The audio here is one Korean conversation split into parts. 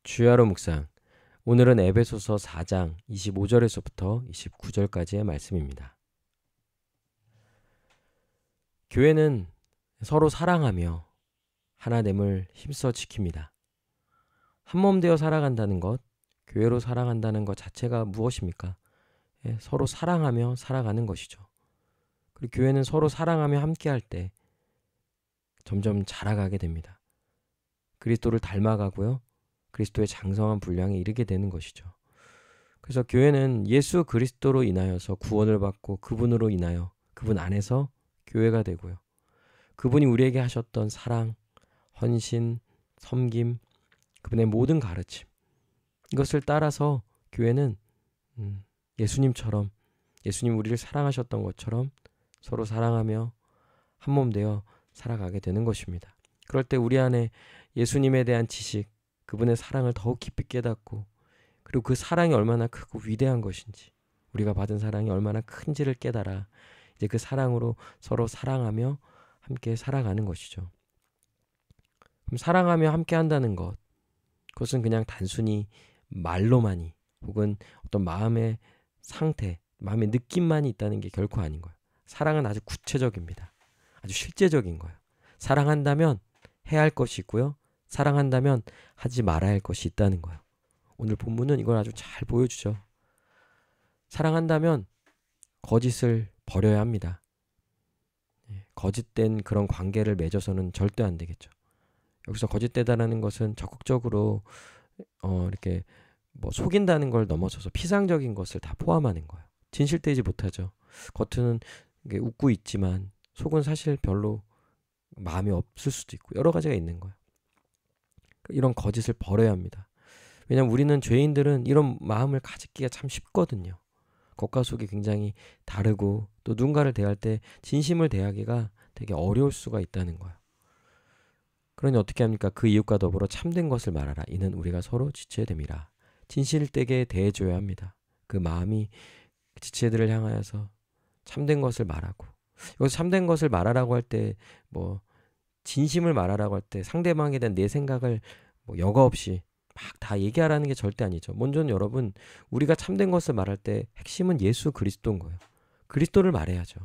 주야로 묵상. 오늘은 에베소서 4장 25절에서부터 29절까지의 말씀입니다. 교회는 서로 사랑하며 하나됨을 힘써 지킵니다. 한몸 되어 살아간다는 것, 교회로 살아간다는 것 자체가 무엇입니까? 서로 사랑하며 살아가는 것이죠. 그리고 교회는 서로 사랑하며 함께할 때 점점 자라가게 됩니다. 그리스도를 닮아가고요. 그리스도의 장성한 분량에 이르게 되는 것이죠. 그래서 교회는 예수 그리스도로 인하여서 구원을 받고 그분으로 인하여 그분 안에서 교회가 되고요. 그분이 우리에게 하셨던 사랑, 헌신, 섬김, 그분의 모든 가르침, 이것을 따라서 교회는 예수님처럼, 예수님 우리를 사랑하셨던 것처럼 서로 사랑하며 한몸 되어 살아가게 되는 것입니다. 그럴 때 우리 안에 예수님에 대한 지식, 그분의 사랑을 더욱 깊이 깨닫고, 그리고 그 사랑이 얼마나 크고 위대한 것인지, 우리가 받은 사랑이 얼마나 큰지를 깨달아 이제 그 사랑으로 서로 사랑하며 함께 살아가는 것이죠. 그럼 사랑하며 함께 한다는 것, 그것은 그냥 단순히 말로만이 혹은 어떤 마음의 상태, 마음의 느낌만이 있다는 게 결코 아닌 거예요. 사랑은 아주 구체적입니다. 아주 실제적인 거예요. 사랑한다면 해야 할 것이 있고요. 사랑한다면 하지 말아야 할 것이 있다는 거예요. 오늘 본문은 이걸 아주 잘 보여주죠. 사랑한다면 거짓을 버려야 합니다. 거짓된 그런 관계를 맺어서는 절대 안 되겠죠. 여기서 거짓되다라는 것은 적극적으로 이렇게 뭐 속인다는 걸 넘어서서 피상적인 것을 다 포함하는 거예요. 진실되지 못하죠. 겉은 웃고 있지만 속은 사실 별로 마음이 없을 수도 있고 여러 가지가 있는 거예요. 이런 거짓을 버려야 합니다. 왜냐하면 우리는 죄인들은 이런 마음을 가지기가 참 쉽거든요. 겉과 속이 굉장히 다르고 또 누군가를 대할 때 진심을 대하기가 되게 어려울 수가 있다는 거예요. 그러니 어떻게 합니까? 그 이웃과 더불어 참된 것을 말하라. 이는 우리가 서로 지체야 됨이라. 진실되게 대해줘야 합니다. 그 마음이 지체들을 향하여서 참된 것을 말하고, 여기서 참된 것을 말하라고 할 때 뭐 진심을 말하라고 할 때 상대방에 대한 내 생각을 뭐 여과 없이 막 다 얘기하라는 게 절대 아니죠. 먼저는 여러분, 우리가 참된 것을 말할 때 핵심은 예수 그리스도인 거예요. 그리스도를 말해야죠.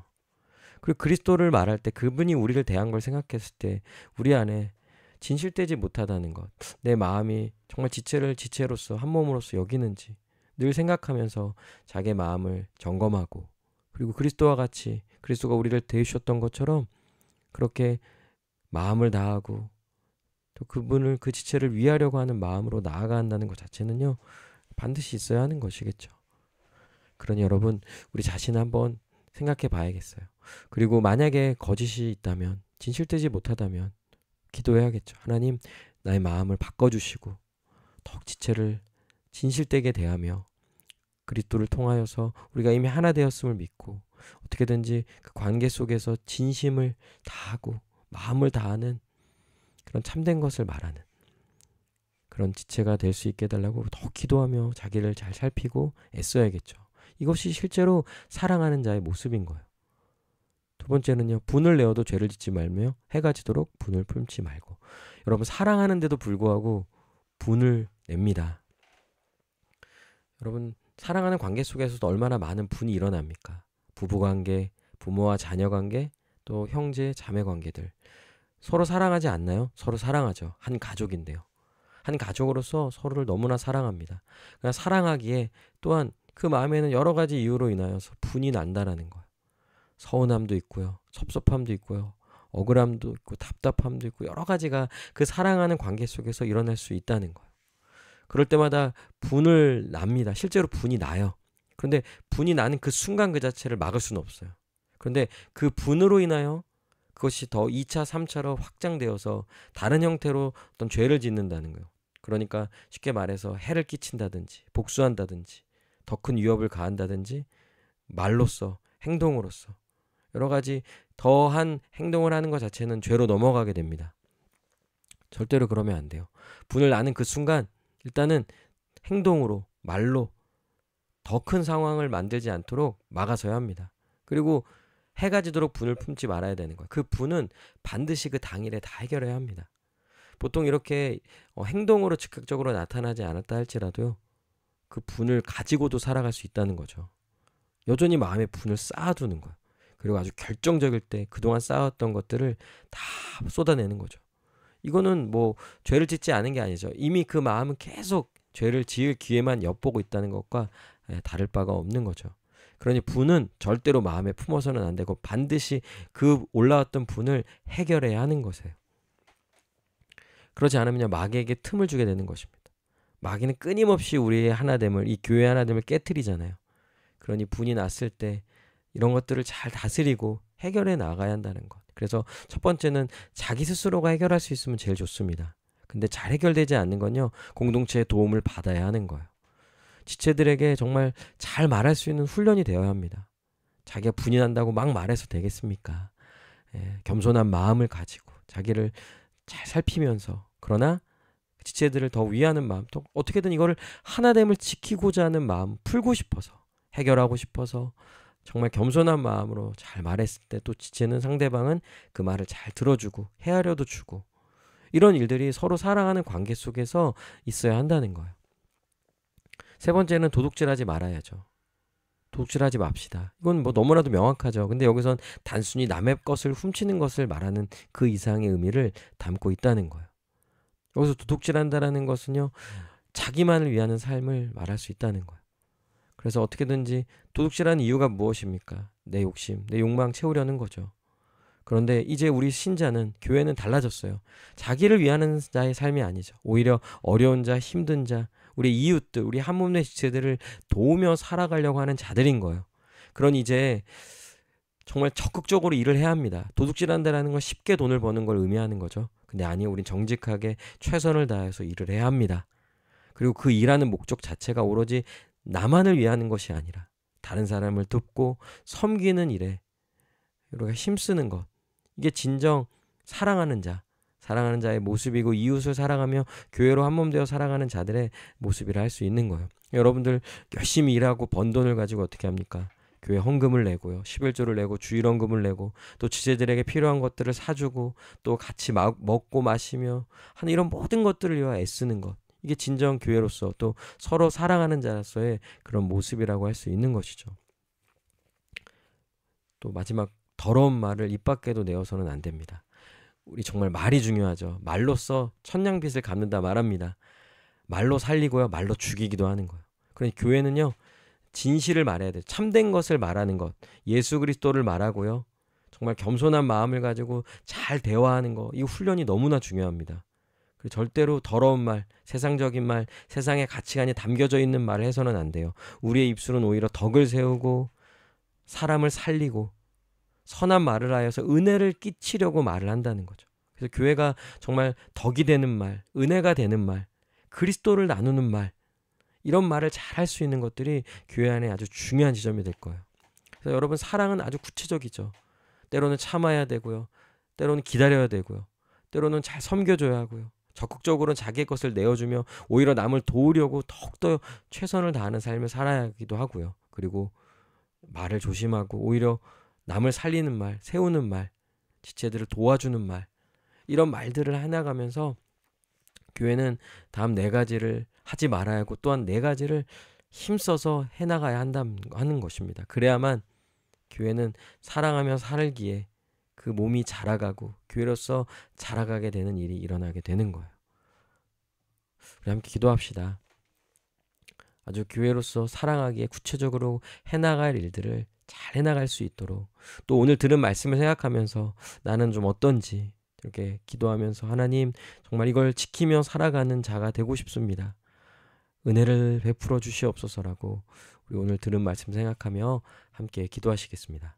그리고 그리스도를 말할 때 그분이 우리를 대한 걸 생각했을 때 우리 안에 진실되지 못하다는 것, 내 마음이 정말 지체를 지체로서 한 몸으로서 여기는지 늘 생각하면서 자기의 마음을 점검하고, 그리고 그리스도와 같이 그리스도가 우리를 대해주셨던 것처럼 그렇게 마음을 다하고 또 그분을, 그 지체를 위하려고 하는 마음으로 나아간다는 것 자체는요, 반드시 있어야 하는 것이겠죠. 그러니 여러분, 우리 자신 한번 생각해 봐야겠어요. 그리고 만약에 거짓이 있다면, 진실되지 못하다면 기도해야겠죠. 하나님, 나의 마음을 바꿔주시고 더욱 지체를 진실되게 대하며 그리스도를 통하여서 우리가 이미 하나 되었음을 믿고 어떻게든지 그 관계 속에서 진심을 다하고 마음을 다하는 그런 참된 것을 말하는 그런 지체가 될 수 있게 해달라고 더 기도하며 자기를 잘 살피고 애써야겠죠. 이것이 실제로 사랑하는 자의 모습인 거예요. 두 번째는요, 분을 내어도 죄를 짓지 말며 해가 지도록 분을 품지 말고. 여러분, 사랑하는데도 불구하고 분을 냅니다. 여러분, 사랑하는 관계 속에서도 얼마나 많은 분이 일어납니까? 부부관계, 부모와 자녀관계, 또 형제, 자매 관계들. 서로 사랑하지 않나요? 서로 사랑하죠. 한 가족인데요. 한 가족으로서 서로를 너무나 사랑합니다. 그러나 사랑하기에 또한 그 마음에는 여러 가지 이유로 인하여서 분이 난다라는 거예요. 서운함도 있고요. 섭섭함도 있고요. 억울함도 있고 답답함도 있고 여러 가지가 그 사랑하는 관계 속에서 일어날 수 있다는 거예요. 그럴 때마다 분을 납니다. 실제로 분이 나요. 그런데 분이 나는 그 순간 그 자체를 막을 수는 없어요. 그런데 그 분으로 인하여 그것이 더 2차, 3차로 확장되어서 다른 형태로 어떤 죄를 짓는다는 거예요. 그러니까 쉽게 말해서 해를 끼친다든지 복수한다든지 더 큰 위협을 가한다든지 말로써, 행동으로써 여러 가지 더한 행동을 하는 것 자체는 죄로 넘어가게 됩니다. 절대로 그러면 안 돼요. 분을 나는 그 순간 일단은 행동으로, 말로 더 큰 상황을 만들지 않도록 막아서야 합니다. 그리고 해가 지도록 분을 품지 말아야 되는 거예요. 그 분은 반드시 그 당일에 다 해결해야 합니다. 보통 이렇게 행동으로 즉각적으로 나타나지 않았다 할지라도요. 그 분을 가지고도 살아갈 수 있다는 거죠. 여전히 마음에 분을 쌓아두는 거예요. 그리고 아주 결정적일 때 그동안 쌓았던 것들을 다 쏟아내는 거죠. 이거는 뭐 죄를 짓지 않은 게 아니죠. 이미 그 마음은 계속 죄를 지을 기회만 엿보고 있다는 것과 다를 바가 없는 거죠. 그러니 분은 절대로 마음에 품어서는 안 되고 반드시 그 올라왔던 분을 해결해야 하는 것이에요. 그러지 않으면 마귀에게 틈을 주게 되는 것입니다. 마귀는 끊임없이 우리의 하나됨을, 이 교회의 하나됨을 깨트리잖아요. 그러니 분이 났을 때 이런 것들을 잘 다스리고 해결해 나가야 한다는 것. 그래서 첫 번째는 자기 스스로가 해결할 수 있으면 제일 좋습니다. 근데 잘 해결되지 않는 건요, 공동체의 도움을 받아야 하는 거예요. 지체들에게 정말 잘 말할 수 있는 훈련이 되어야 합니다. 자기가 분이 난다고 막 말해서 되겠습니까? 겸손한 마음을 가지고 자기를 잘 살피면서, 그러나 지체들을 더 위하는 마음, 또 어떻게든 이거를 하나됨을 지키고자 하는 마음, 풀고 싶어서, 해결하고 싶어서 정말 겸손한 마음으로 잘 말했을 때 또 지체는, 상대방은 그 말을 잘 들어주고 헤아려도 주고, 이런 일들이 서로 사랑하는 관계 속에서 있어야 한다는 거예요. 세 번째는 도둑질하지 말아야죠. 도둑질하지 맙시다. 이건 뭐 너무나도 명확하죠. 근데 여기선 단순히 남의 것을 훔치는 것을 말하는 그 이상의 의미를 담고 있다는 거예요. 여기서 도둑질한다라는 것은요, 자기만을 위하는 삶을 말할 수 있다는 거예요. 그래서 어떻게든지 도둑질하는 이유가 무엇입니까? 내 욕심, 내 욕망 채우려는 거죠. 그런데 이제 우리 신자는, 교회는 달라졌어요. 자기를 위하는 자의 삶이 아니죠. 오히려 어려운 자, 힘든 자, 우리 이웃들, 우리 한 몸의 지체들을 도우며 살아가려고 하는 자들인 거예요. 그러니 이제 정말 적극적으로 일을 해야 합니다. 도둑질한다라는 건 쉽게 돈을 버는 걸 의미하는 거죠. 근데 아니요, 우린 정직하게 최선을 다해서 일을 해야 합니다. 그리고 그 일하는 목적 자체가 오로지 나만을 위하는 것이 아니라 다른 사람을 돕고 섬기는 일에 이렇게 힘쓰는 것, 이게 진정 사랑하는 자, 사랑하는 자의 모습이고, 이웃을 사랑하며 교회로 한몸 되어 살아가는 자들의 모습이라 할 수 있는 거예요. 여러분들 열심히 일하고 번 돈을 가지고 어떻게 합니까? 교회 헌금을 내고요, 11조를 내고 주일헌금을 내고, 또 지체들에게 필요한 것들을 사주고, 또 같이 먹고 마시며 하는 이런 모든 것들을 위하여 애쓰는 것, 이게 진정 교회로서 또 서로 사랑하는 자로서의 그런 모습이라고 할 수 있는 것이죠. 또 마지막, 더러운 말을 입 밖에도 내어서는 안 됩니다. 우리 정말 말이 중요하죠. 말로써 천냥빚을 갚는다 말합니다. 말로 살리고요, 말로 죽이기도 하는 거예요. 그러니 교회는요, 진실을 말해야 돼요. 참된 것을 말하는 것, 예수 그리스도를 말하고요, 정말 겸손한 마음을 가지고 잘 대화하는 거, 이 훈련이 너무나 중요합니다. 그리고 절대로 더러운 말, 세상적인 말, 세상의 가치관이 담겨져 있는 말을 해서는 안 돼요. 우리의 입술은 오히려 덕을 세우고 사람을 살리고 선한 말을 하여서 은혜를 끼치려고 말을 한다는 거죠. 그래서 교회가 정말 덕이 되는 말, 은혜가 되는 말, 그리스도를 나누는 말, 이런 말을 잘 할 수 있는 것들이 교회 안에 아주 중요한 지점이 될 거예요. 그래서 여러분, 사랑은 아주 구체적이죠. 때로는 참아야 되고요, 때로는 기다려야 되고요, 때로는 잘 섬겨줘야 하고요, 적극적으로는 자기의 것을 내어주며 오히려 남을 도우려고 더욱더 최선을 다하는 삶을 살아야 하기도 하고요. 그리고 말을 조심하고 오히려 남을 살리는 말, 세우는 말, 지체들을 도와주는 말, 이런 말들을 해나가면서 교회는 다음 네 가지를 하지 말아야 하고, 또한 네 가지를 힘써서 해나가야 하는 것입니다. 그래야만 교회는 사랑하며 살기에 그 몸이 자라가고 교회로서 자라가게 되는 일이 일어나게 되는 거예요. 우리 함께 기도합시다. 아주 교회로서 사랑하기에 구체적으로 해나갈 일들을 잘 해나갈 수 있도록, 또 오늘 들은 말씀을 생각하면서 나는 좀 어떤지 이렇게 기도하면서, 하나님, 정말 이걸 지키며 살아가는 자가 되고 싶습니다. 은혜를 베풀어 주시옵소서라고 우리 오늘 들은 말씀 생각하며 함께 기도하시겠습니다.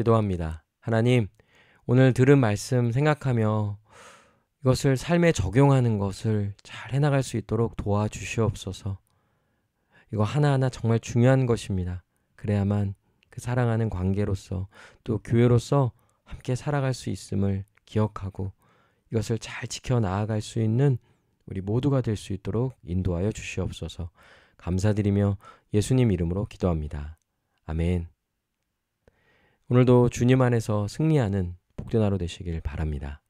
기도합니다. 하나님, 오늘 들은 말씀 생각하며 이것을 삶에 적용하는 것을 잘 해나갈 수 있도록 도와주시옵소서. 이거 하나하나 정말 중요한 것입니다. 그래야만 그 사랑하는 관계로서 또 교회로서 함께 살아갈 수 있음을 기억하고 이것을 잘 지켜 나아갈 수 있는 우리 모두가 될 수 있도록 인도하여 주시옵소서. 감사드리며 예수님 이름으로 기도합니다. 아멘. 오늘도 주님 안에서 승리하는 복된 하루 되시길 바랍니다.